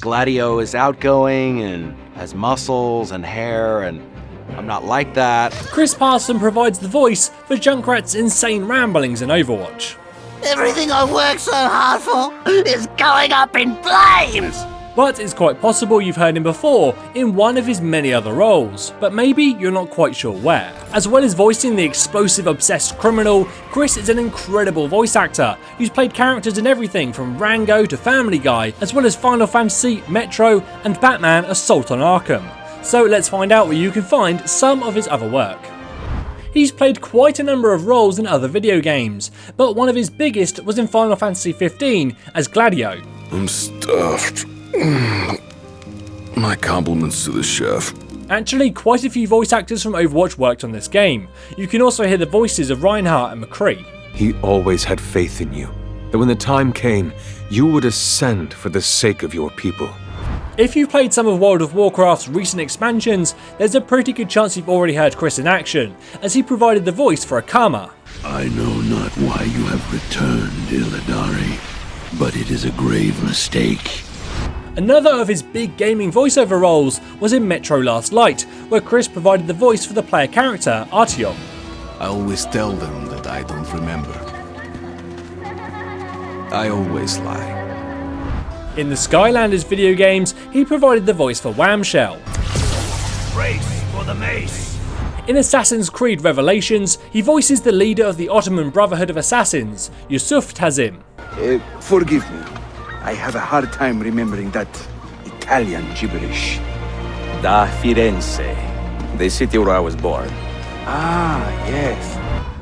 Gladio is outgoing and has muscles and hair, and I'm not like that. Chris Parson provides the voice for Junkrat's insane ramblings in Overwatch. Everything I worked so hard for is going up in flames! But it's quite possible you've heard him before in one of his many other roles, but maybe you're not quite sure where. As well as voicing the explosive obsessed criminal, Chris is an incredible voice actor who's played characters in everything from Rango to Family Guy, as well as Final Fantasy, Metro and Batman Assault on Arkham. So let's find out where you can find some of his other work. He's played quite a number of roles in other video games, but one of his biggest was in Final Fantasy 15 as Gladio. I'm stuffed. My compliments to the chef. Actually, quite a few voice actors from Overwatch worked on this game. You can also hear the voices of Reinhardt and McCree. He always had faith in you, that when the time came, you would ascend for the sake of your people. If you've played some of World of Warcraft's recent expansions, there's a pretty good chance you've already heard Chris in action, as he provided the voice for Akama. I know not why you have returned, Illidari, but it is a grave mistake. Another of his big gaming voiceover roles was in Metro Last Light, where Chris provided the voice for the player character, Artyom. I always tell them that I don't remember. I always lie. In the Skylanders video games, he provided the voice for Whamshell. Race for the mace! In Assassin's Creed Revelations, he voices the leader of the Ottoman Brotherhood of Assassins, Yusuf Tazim. Forgive me. I have a hard time remembering that Italian gibberish. Da Firenze, the city where I was born. Ah, yes.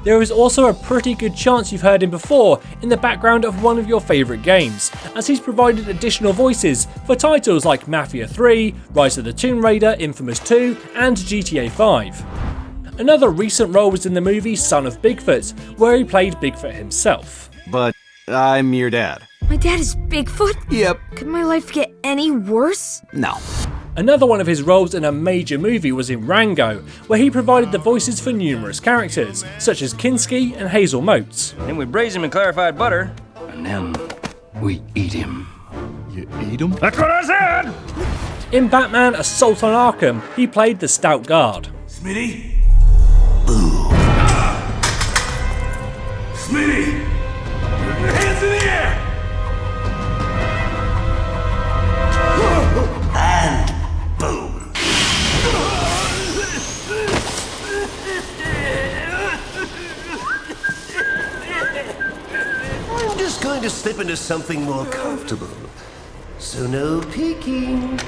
There is also a pretty good chance you've heard him before in the background of one of your favourite games, as he's provided additional voices for titles like Mafia 3, Rise of the Tomb Raider, Infamous 2 and GTA 5. Another recent role was in the movie Son of Bigfoot, where he played Bigfoot himself. But I'm your dad. My dad is Bigfoot? Yep. Could my life get any worse? No. Another one of his roles in a major movie was in Rango, where he provided the voices for numerous characters, such as Kinski and Hazel Motes. Then we braise him in clarified butter. And then we eat him. You eat him? That's what I said! In Batman Assault on Arkham, he played the Stout Guard. Smitty? Boo. Smitty! Your hands in the air! And boom. I'm just going to slip into something more comfortable. So no peeking.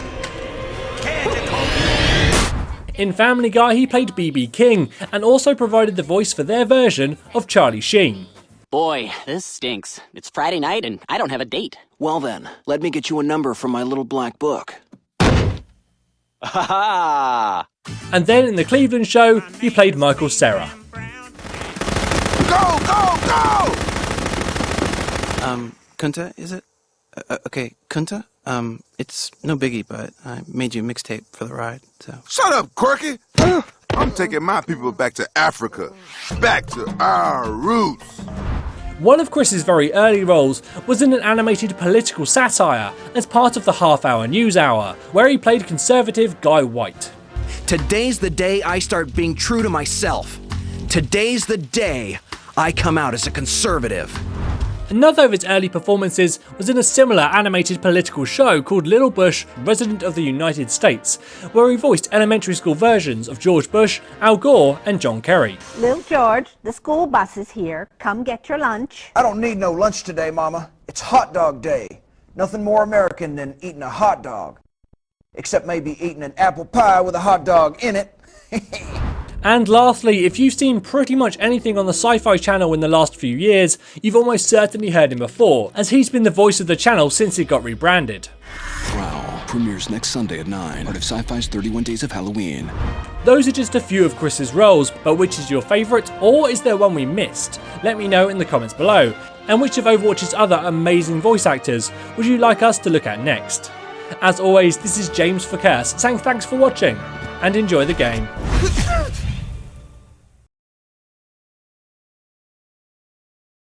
In Family Guy, he played B.B. King, and also provided the voice for their version of Charlie Sheen. Boy, this stinks. It's Friday night and I don't have a date. Well then, let me get you a number from my little black book. Ha ha! And then in the Cleveland show, he played Michael Cera. Go, go, go! Kunta, is it? Okay, Kunta? It's no biggie, but I made you a mixtape for the ride, so... Shut up, Quirky! I'm taking my people back to Africa. Back to our roots. One of Chris's very early roles was in an animated political satire as part of the half-hour news hour, where he played conservative Guy White. Today's the day I start being true to myself. Today's the day I come out as a conservative. Another of his early performances was in a similar animated political show called Little Bush, President of the United States, where he voiced elementary school versions of George Bush, Al Gore and John Kerry. Little George, the school bus is here. Come get your lunch. I don't need no lunch today, Mama. It's hot dog day. Nothing more American than eating a hot dog. Except maybe eating an apple pie with a hot dog in it. And lastly, if you've seen pretty much anything on the Sci-Fi channel in the last few years, you've almost certainly heard him before, as he's been the voice of the channel since it got rebranded. Prowl premieres next Sunday at 9, part of Sci-Fi's 31 Days of Halloween. Those are just a few of Chris's roles, but which is your favourite, or is there one we missed? Let me know in the comments below. And which of Overwatch's other amazing voice actors would you like us to look at next? As always, this is James for Curse saying thanks for watching, and enjoy the game.